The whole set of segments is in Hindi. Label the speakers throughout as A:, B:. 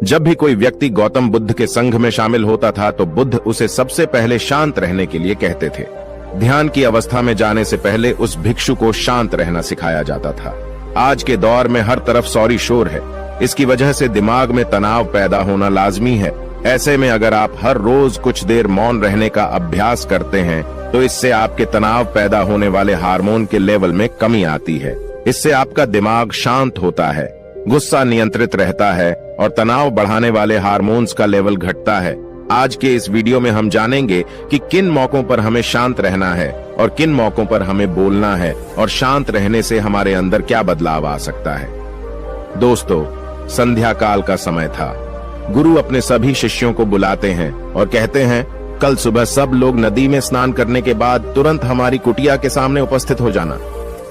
A: जब भी कोई व्यक्ति गौतम बुद्ध के संघ में शामिल होता था तो बुद्ध उसे सबसे पहले शांत रहने के लिए कहते थे। ध्यान की अवस्था में जाने से पहले उस भिक्षु को शांत रहना सिखाया जाता था। आज के दौर में हर तरफ सौरी शोर है। इसकी वजह से दिमाग में तनाव पैदा होना लाजमी है। ऐसे में अगर आप हर रोज कुछ देर मौन रहने का अभ्यास करते हैं तो इससे आपके तनाव पैदा होने वाले हार्मोन के लेवल में कमी आती है। इससे आपका दिमाग शांत होता है, गुस्सा नियंत्रित रहता है और तनाव बढ़ाने वाले हार्मोन्स का लेवल घटता है। आज के इस वीडियो में हम जानेंगे कि किन मौकों पर हमें शांत रहना है और किन मौकों पर हमें बोलना है और शांत रहने से हमारे अंदर क्या बदलाव आ सकता है। दोस्तों, संध्या काल का समय था। गुरु अपने सभी शिष्यों को बुलाते हैं और कहते हैं, कल सुबह सब लोग नदी में स्नान करने के बाद तुरंत हमारी कुटिया के सामने उपस्थित हो जाना।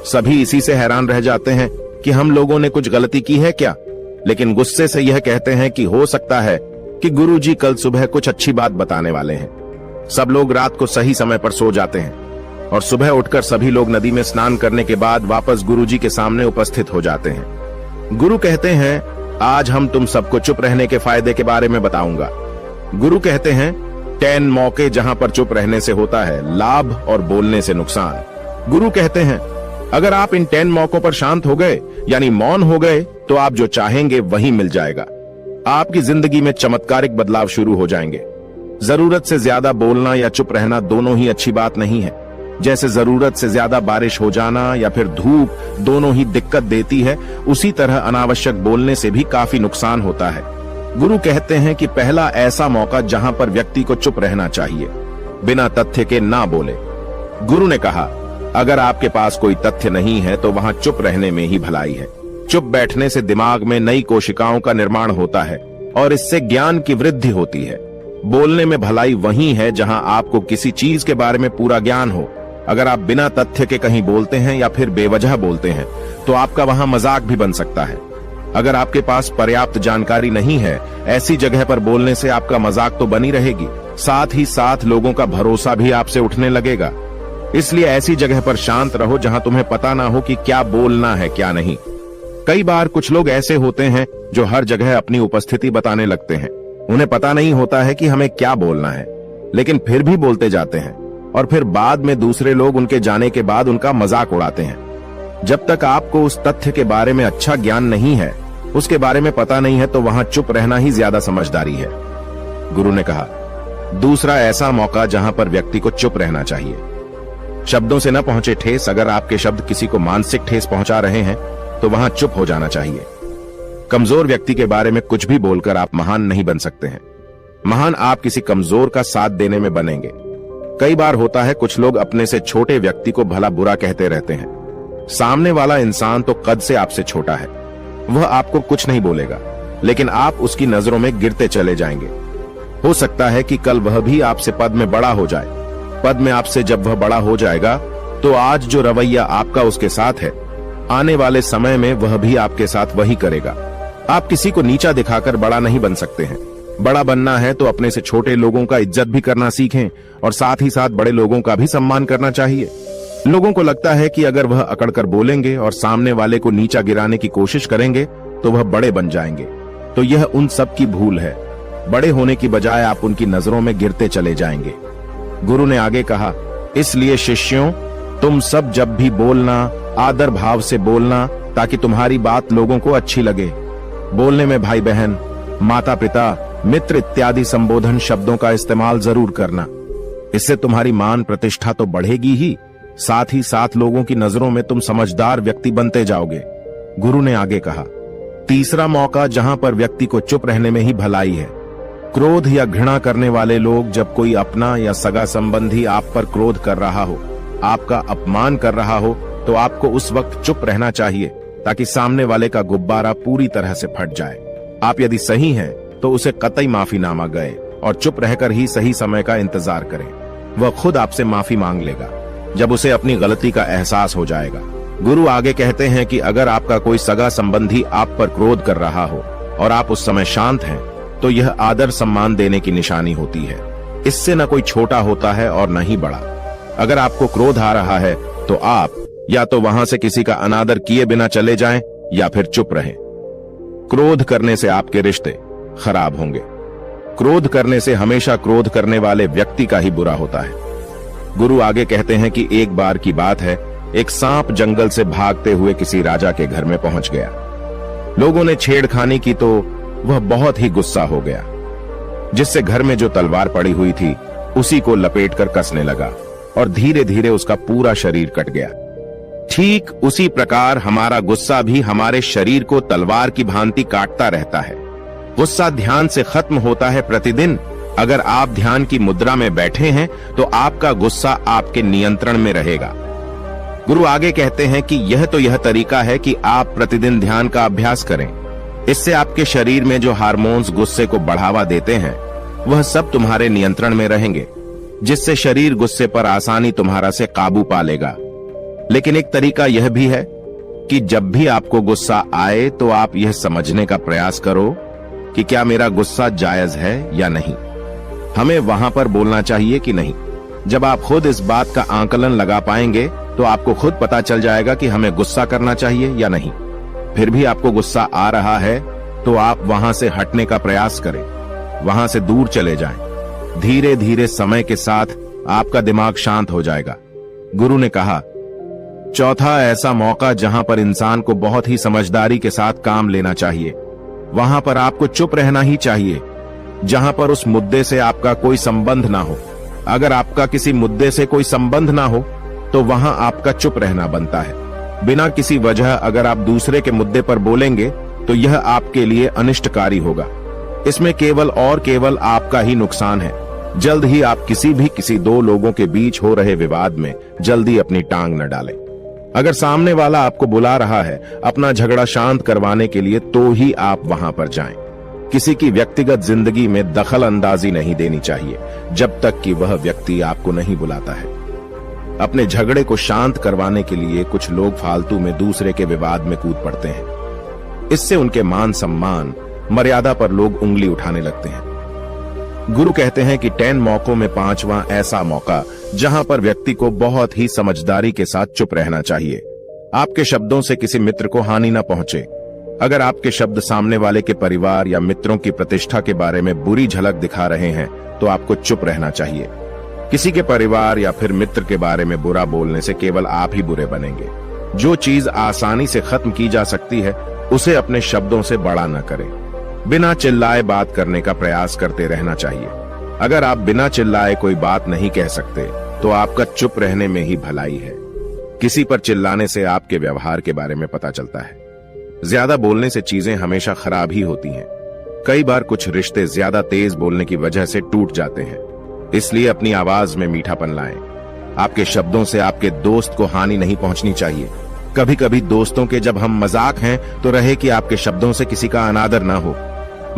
A: सभी इसी से हैरान रह जाते हैं कि हम लोगों ने कुछ गलती की है क्या, लेकिन गुस्से से यह कहते हैं कि हो सकता है कि गुरुजी कल सुबह कुछ अच्छी बात बताने वाले हैं। सब लोग रात को सही समय पर सो जाते हैं और सुबह उठकर सभी लोग नदी में स्नान करने के बाद वापस गुरुजी के सामने उपस्थित हो जाते हैं। गुरु कहते हैं, आज हम तुम सबको चुप रहने के फायदे के बारे में बताऊंगा। गुरु कहते हैं, 10 मौके जहां पर चुप रहने से होता है लाभ और बोलने से नुकसान। गुरु कहते हैं, अगर आप इन 10 मौकों पर शांत हो गए यानी मौन हो गए तो आप जो चाहेंगे वही मिल जाएगा। आपकी जिंदगी में चमत्कारिक बदलाव शुरू हो जाएंगे। जरूरत से ज्यादा बोलना या चुप रहना दोनों ही अच्छी बात नहीं है। जैसे जरूरत से ज्यादा बारिश हो जाना या फिर धूप दोनों ही दिक्कत देती है, उसी तरह अनावश्यक बोलने से भी काफी नुकसान होता है। गुरु कहते हैं कि पहला ऐसा मौका जहां पर व्यक्ति को चुप रहना चाहिए, बिना तथ्य के ना बोले। गुरु ने कहा, अगर आपके पास कोई तथ्य नहीं है तो वहां चुप रहने में ही भलाई है। चुप बैठने से दिमाग में नई कोशिकाओं का निर्माण होता है और इससे ज्ञान की वृद्धि होती है। बोलने में भलाई वही है जहां आपको किसी चीज के बारे में पूरा ज्ञान हो। अगर आप बिना तथ्य के कहीं बोलते हैं या फिर बेवजह बोलते हैं तो आपका वहां मजाक भी बन सकता है। अगर आपके पास पर्याप्त जानकारी नहीं है, ऐसी जगह पर बोलने से आपका मजाक तो बनी रहेगी, साथ ही साथ लोगों का भरोसा भी आपसे उठने लगेगा। इसलिए ऐसी जगह पर शांत रहो जहां तुम्हें पता ना हो कि क्या बोलना है क्या नहीं। कई बार कुछ लोग ऐसे होते हैं जो हर जगह अपनी उपस्थिति बताने लगते हैं। उन्हें पता नहीं होता है कि हमें क्या बोलना है, लेकिन फिर भी बोलते जाते हैं और फिर बाद में दूसरे लोग उनके जाने के बाद उनका मजाक उड़ाते हैं। जब तक आपको उस तथ्य के बारे में अच्छा ज्ञान नहीं है, उसके बारे में पता नहीं है, तो वहां चुप रहना ही ज्यादा समझदारी है। गुरु ने कहा, दूसरा ऐसा मौका जहां पर व्यक्ति को चुप रहना चाहिए। शब्दों से न पहुंचे ठेस, अगर आपके शब्द किसी को मानसिक ठेस पहुंचा रहे हैं तो वहां चुप हो जाना चाहिए। कमजोर व्यक्ति के बारे में कुछ भी बोलकर आप महान नहीं बन सकते हैं। महान आप किसी कमजोर का साथ देने में बनेंगे। कई बार होता है कुछ लोग अपने से छोटे व्यक्ति को भला बुरा कहते रहते हैं। सामने वाला इंसान तो कद से आपसे छोटा है, वह आपको कुछ नहीं बोलेगा, लेकिन आप उसकी नजरों में गिरते चले जाएंगे। हो सकता है कि कल वह भी आपसे पद में बड़ा हो जाए। पद में आपसे जब वह बड़ा हो जाएगा तो आज जो रवैया आपका उसके साथ है, आने वाले समय में वह भी आपके साथ वही करेगा। आप किसी को नीचा दिखाकर बड़ा नहीं बन सकते हैं। बड़ा बनना है तो अपने से छोटे लोगों का इज्जत भी करना सीखें और साथ ही साथ बड़े लोगों का भी सम्मान करना चाहिए। लोगों को लगता है कि अगर वह अकड़कर बोलेंगे और सामने वाले को नीचा गिराने की कोशिश करेंगे तो वह बड़े बन जाएंगे, तो यह उन सब की भूल है। बड़े होने की बजाय आप उनकी नजरों में गिरते चले जाएंगे। गुरु ने आगे कहा, इसलिए शिष्यों, तुम सब जब भी बोलना आदर भाव से बोलना ताकि तुम्हारी बात लोगों को अच्छी लगे। बोलने में भाई बहन, माता पिता, मित्र इत्यादि संबोधन शब्दों का इस्तेमाल जरूर करना। इससे तुम्हारी मान प्रतिष्ठा तो बढ़ेगी ही, साथ ही साथ लोगों की नजरों में तुम समझदार व्यक्ति बनते जाओगे। गुरु ने आगे कहा, तीसरा मौका जहां पर व्यक्ति को चुप रहने में ही भलाई है। क्रोध या घृणा करने वाले लोग, जब कोई अपना या सगा संबंधी आप पर क्रोध कर रहा हो, आपका अपमान कर रहा हो, तो आपको उस वक्त चुप रहना चाहिए ताकि सामने वाले का गुब्बारा पूरी तरह से फट जाए। आप यदि सही हैं तो उसे कतई माफीनामा गए और चुप रहकर ही सही समय का इंतजार करें। वह खुद आपसे माफी मांग लेगा जब उसे अपनी गलती का एहसास हो जाएगा। गुरु आगे कहते हैं कि अगर आपका कोई सगा संबंधी आप पर क्रोध कर रहा हो और आप उस समय शांत हैं, तो यह आदर सम्मान देने की निशानी होती है। इससे न कोई छोटा होता है और न ही बड़ा। अगर आपको क्रोध आ रहा है तो आप या तो वहां से किसी का अनादर किए बिना चले जाएं या फिर चुप रहें। क्रोध करने से आपके रिश्ते, खराब होंगे। क्रोध करने से हमेशा क्रोध करने वाले व्यक्ति का ही बुरा होता है। गुरु आगे कहते हैं कि एक बार की बात है, एक सांप जंगल से भागते हुए किसी राजा के घर में पहुंच गया। लोगों ने छेड़खानी की तो वह बहुत ही गुस्सा हो गया, जिससे घर में जो तलवार पड़ी हुई थी उसी को लपेटकर कसने लगा और धीरे धीरे उसका पूरा शरीर कट गया। ठीक उसी प्रकार हमारा गुस्सा भी हमारे शरीर को तलवार की भांति काटता रहता है। गुस्सा ध्यान से खत्म होता है प्रतिदिन। अगर आप ध्यान की मुद्रा में बैठे हैं तो आपका गुस्सा आपके नियंत्रण में रहेगा। गुरु आगे कहते हैं कि यह तरीका है कि आप प्रतिदिन ध्यान का अभ्यास करें। इससे आपके शरीर में जो हार्मोन्स गुस्से को बढ़ावा देते हैं वह सब तुम्हारे नियंत्रण में रहेंगे, जिससे शरीर गुस्से पर आसानी तुम्हारा से काबू पा लेगा। लेकिन एक तरीका यह भी है कि जब भी आपको गुस्सा आए तो आप यह समझने का प्रयास करो कि क्या मेरा गुस्सा जायज है या नहीं। हमें वहां पर बोलना चाहिए कि नहीं। जब आप खुद इस बात का आकलन लगा पाएंगे तो आपको खुद पता चल जाएगा कि हमें गुस्सा करना चाहिए या नहीं। फिर भी आपको गुस्सा आ रहा है तो आप वहां से हटने का प्रयास करें, वहां से दूर चले जाएं। धीरे धीरे समय के साथ आपका दिमाग शांत हो जाएगा। गुरु ने कहा, चौथा ऐसा मौका जहां पर इंसान को बहुत ही समझदारी के साथ काम लेना चाहिए, वहां पर आपको चुप रहना ही चाहिए, जहां पर उस मुद्दे से आपका कोई संबंध ना हो। अगर आपका किसी मुद्दे से कोई संबंध ना हो तो वहां आपका चुप रहना बनता है। बिना किसी वजह अगर आप दूसरे के मुद्दे पर बोलेंगे तो यह आपके लिए अनिष्टकारी होगा। इसमें केवल और केवल आपका ही नुकसान है। जल्द ही आप किसी दो लोगों के बीच हो रहे विवाद में जल्दी अपनी टांग न डालें। अगर सामने वाला आपको बुला रहा है अपना झगड़ा शांत करवाने के लिए तो ही आप वहां पर जाएं। किसी की व्यक्तिगत जिंदगी में दखल अंदाजी नहीं देनी चाहिए जब तक कि वह व्यक्ति आपको नहीं बुलाता है। अपने झगड़े को शांत करवाने के लिए कुछ लोग फालतू में दूसरे के विवाद में कूद पड़ते हैं। इससे उनके मान सम्मान मर्यादा पर लोग उंगली उठाने लगते हैं। गुरु कहते हैं कि 10 मौकों में 5वां ऐसा मौका जहां पर व्यक्ति को बहुत ही समझदारी के साथ चुप रहना चाहिए। आपके शब्दों से किसी मित्र को हानि न पहुंचे। अगर आपके शब्द सामने वाले के परिवार या मित्रों की प्रतिष्ठा के बारे में बुरी झलक दिखा रहे हैं तो आपको चुप रहना चाहिए। किसी के परिवार या फिर मित्र के बारे में बुरा बोलने से केवल आप ही बुरे बनेंगे। जो चीज आसानी से खत्म की जा सकती है उसे अपने शब्दों से बड़ा न करें। बिना चिल्लाए बात करने का प्रयास करते रहना चाहिए। अगर आप बिना चिल्लाए कोई बात नहीं कह सकते तो आपका चुप रहने में ही भलाई है। किसी पर चिल्लाने से आपके व्यवहार के बारे में पता चलता है। ज्यादा बोलने से चीजें हमेशा खराब ही होती हैं। कई बार कुछ रिश्ते ज्यादा तेज बोलने की वजह से टूट जाते हैं। इसलिए अपनी आवाज में मीठापन लाएं। आपके शब्दों से आपके दोस्त को हानि नहीं पहुंचनी चाहिए। कभी कभी दोस्तों के जब हम मजाक हैं तो रहे कि आपके शब्दों से किसी का अनादर ना हो।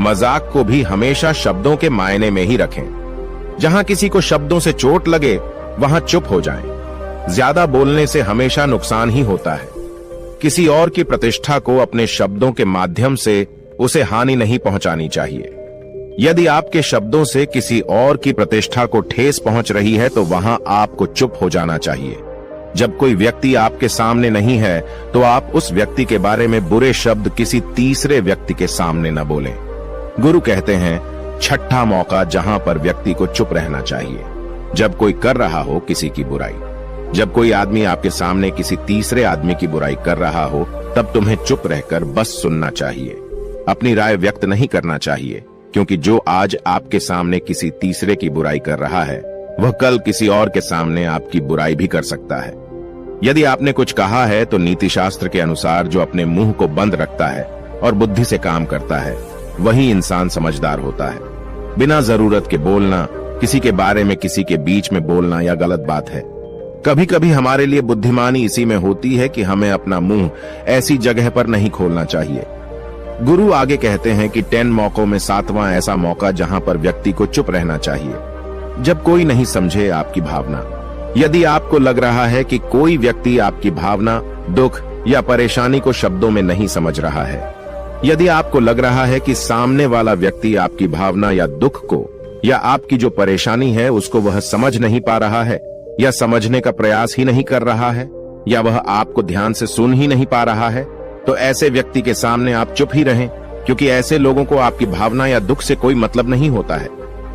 A: मजाक को भी हमेशा शब्दों के मायने में ही रखें। जहां किसी को शब्दों से चोट लगे वहां चुप हो जाएं। ज्यादा बोलने से हमेशा नुकसान ही होता है। किसी और की प्रतिष्ठा को अपने शब्दों के माध्यम से उसे हानि नहीं पहुंचानी चाहिए। यदि आपके शब्दों से किसी और की प्रतिष्ठा को ठेस पहुंच रही है तो वहां आपको चुप हो जाना चाहिए। जब कोई व्यक्ति आपके सामने नहीं है तो आप उस व्यक्ति के बारे में बुरे शब्द किसी तीसरे व्यक्ति के सामने न बोलें। गुरु कहते हैं, छठा मौका जहां पर व्यक्ति को चुप रहना चाहिए, जब कोई कर रहा हो किसी की बुराई। जब कोई आदमी आपके सामने किसी तीसरे आदमी की बुराई कर रहा हो तब तुम्हें चुप रहकर बस सुनना चाहिए। अपनी राय व्यक्त नहीं करना चाहिए, क्योंकि जो आज आपके सामने किसी तीसरे की बुराई कर रहा है वह कल किसी और के सामने आपकी बुराई भी कर सकता है। यदि आपने कुछ कहा है तो नीति शास्त्र के अनुसार जो अपने मुंह को बंद रखता है और बुद्धि से काम करता है वही इंसान समझदार होता है। बिना जरूरत के बोलना, किसी के बारे में किसी के बीच में बोलना यह गलत बात है। कभी कभी हमारे लिए बुद्धिमानी इसी में होती है कि हमें अपना मुंह ऐसी जगह पर नहीं खोलना चाहिए। गुरु आगे कहते हैं कि 10 मौकों में 7वां ऐसा मौका जहां पर व्यक्ति को चुप रहना चाहिए, जब कोई नहीं समझे आपकी भावना। यदि आपको लग रहा है कि कोई व्यक्ति आपकी भावना, दुख या परेशानी को शब्दों में नहीं समझ रहा है, यदि आपको लग रहा है कि सामने वाला व्यक्ति आपकी भावना या दुख को या आपकी जो परेशानी है उसको वह समझ नहीं पा रहा है या समझने का प्रयास ही नहीं कर रहा है या वह आपको ध्यान से सुन ही नहीं पा रहा है, तो ऐसे व्यक्ति के सामने आप चुप ही रहें। क्योंकि ऐसे लोगों को आपकी भावना या दुख से कोई मतलब नहीं होता है।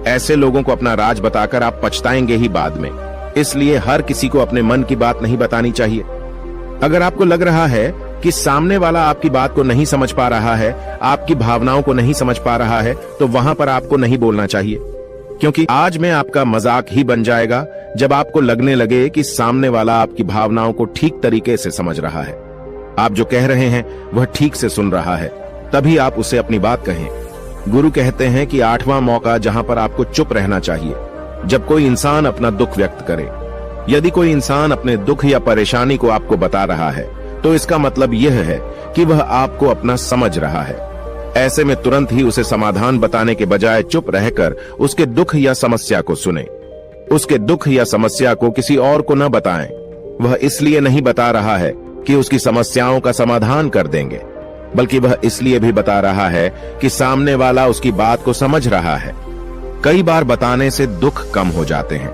A: ऐसे लोगों को अपना राज बताकर आप पछताएंगे ही बाद में। इसलिए हर किसी को अपने मन की बात नहीं बतानी चाहिए। अगर आपको लग रहा है कि सामने वाला आपकी बात को नहीं समझ पा रहा है, आपकी भावनाओं को नहीं समझ पा रहा है, तो वहां पर आपको नहीं बोलना चाहिए, क्योंकि आज में आपका मजाक ही बन जाएगा जब आपको लगने लगे कि सामने वाला आपकी भावनाओं को ठीक तरीके से समझ रहा है। आप जो कह रहे हैं वह ठीक से सुन रहा है, तभी आप उसे अपनी बात कहें। गुरु कहते हैं कि 8वां मौका जहां पर आपको चुप रहना चाहिए, जब कोई इंसान अपना दुख व्यक्त करे। यदि कोई इंसान अपने दुख या परेशानी को आपको बता रहा है, तो इसका मतलब यह है कि वह आपको अपना समझ रहा है। ऐसे में तुरंत ही उसे समाधान बताने के बजाय चुप रहकर उसके दुख या समस्या को सुने। उसके दुख या समस्या को किसी और को न बताएं। वह इसलिए नहीं बता रहा है कि उसकी समस्याओं का समाधान कर देंगे, बल्कि वह इसलिए भी बता रहा है कि सामने वाला उसकी बात को समझ रहा है। कई बार बताने से दुख कम हो जाते हैं।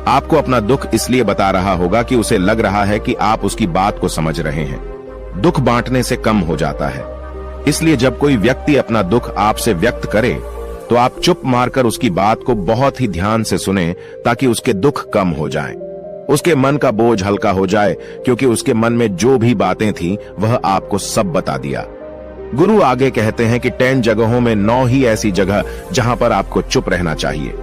A: आपको अपना दुख इसलिए बता रहा होगा कि उसे लग रहा है कि आप उसकी बात को समझ रहे हैं। दुख बांटने से कम हो जाता है। इसलिए जब कोई व्यक्ति अपना दुख आपसे व्यक्त करे, तो आप चुप मारकर उसकी बात को बहुत ही ध्यान से सुने, ताकि उसके दुख कम हो जाएं। उसके मन का बोझ हल्का हो जाए, क्योंकि उसके मन में जो भी बातें थीं, वह आपको सब बता दिया। गुरु आगे कहते हैं कि 10 जगहों में 9 ही ऐसी जगह जहां पर आपको चुप रहना चाहिए।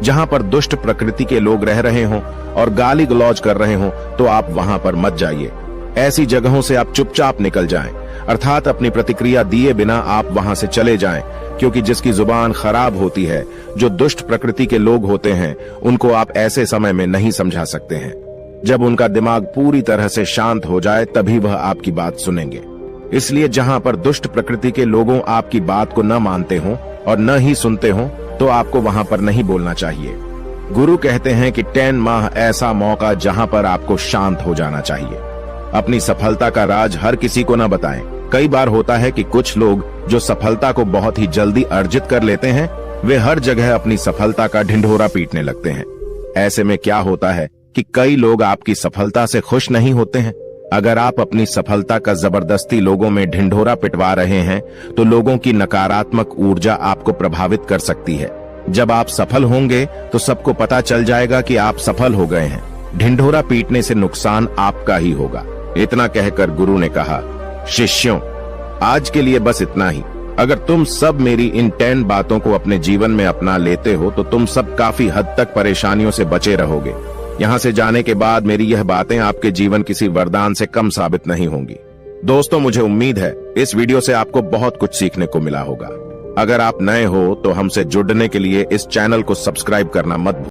A: जहां पर दुष्ट प्रकृति के लोग रह रहे हों और गाली गलौज कर रहे हों, तो आप वहां पर मत जाइए। ऐसी जगहों से आप चुपचाप निकल जाएं, अर्थात अपनी प्रतिक्रिया दिए बिना आप वहां से चले जाएं, क्योंकि जिसकी जुबान खराब होती है, जो दुष्ट प्रकृति के लोग होते हैं, उनको आप ऐसे समय में नहीं समझा सकते हैं। जब उनका दिमाग पूरी तरह से शांत हो जाए, तभी वह आपकी बात सुनेंगे। इसलिए जहां पर दुष्ट प्रकृति के लोगों आपकी बात को न मानते हों और न ही सुनते हों, तो आपको वहां पर नहीं बोलना चाहिए। गुरु कहते हैं कि 10 माह ऐसा मौका जहां पर आपको शांत हो जाना चाहिए। अपनी सफलता का राज हर किसी को न बताएं। कई बार होता है कि कुछ लोग जो सफलता को बहुत ही जल्दी अर्जित कर लेते हैं, वे हर जगह अपनी सफलता का ढिंढोरा पीटने लगते हैं। ऐसे में क्या होता है कि कई लोग आपकी सफलता से खुश नहीं होते हैं। अगर आप अपनी सफलता का जबरदस्ती लोगों में ढिंढोरा पिटवा रहे हैं, तो लोगों की नकारात्मक ऊर्जा आपको प्रभावित कर सकती है। जब आप सफल होंगे, तो सबको पता चल जाएगा कि आप सफल हो गए हैं। ढिंढोरा पीटने से नुकसान आपका ही होगा। इतना कहकर गुरु ने कहा, शिष्यों, आज के लिए बस इतना ही। अगर तुम सब मेरी इन 10 बातों को अपने जीवन में अपना लेते हो, तो तुम सब काफी हद तक परेशानियों से बचे रहोगे। यहाँ से जाने के बाद मेरी यह बातें आपके जीवन किसी वरदान से कम साबित नहीं होंगी। दोस्तों, मुझे उम्मीद है इस वीडियो से आपको बहुत कुछ सीखने को मिला होगा। अगर आप नए हो तो हमसे जुड़ने के लिए इस चैनल को सब्सक्राइब करना मत भूलिए।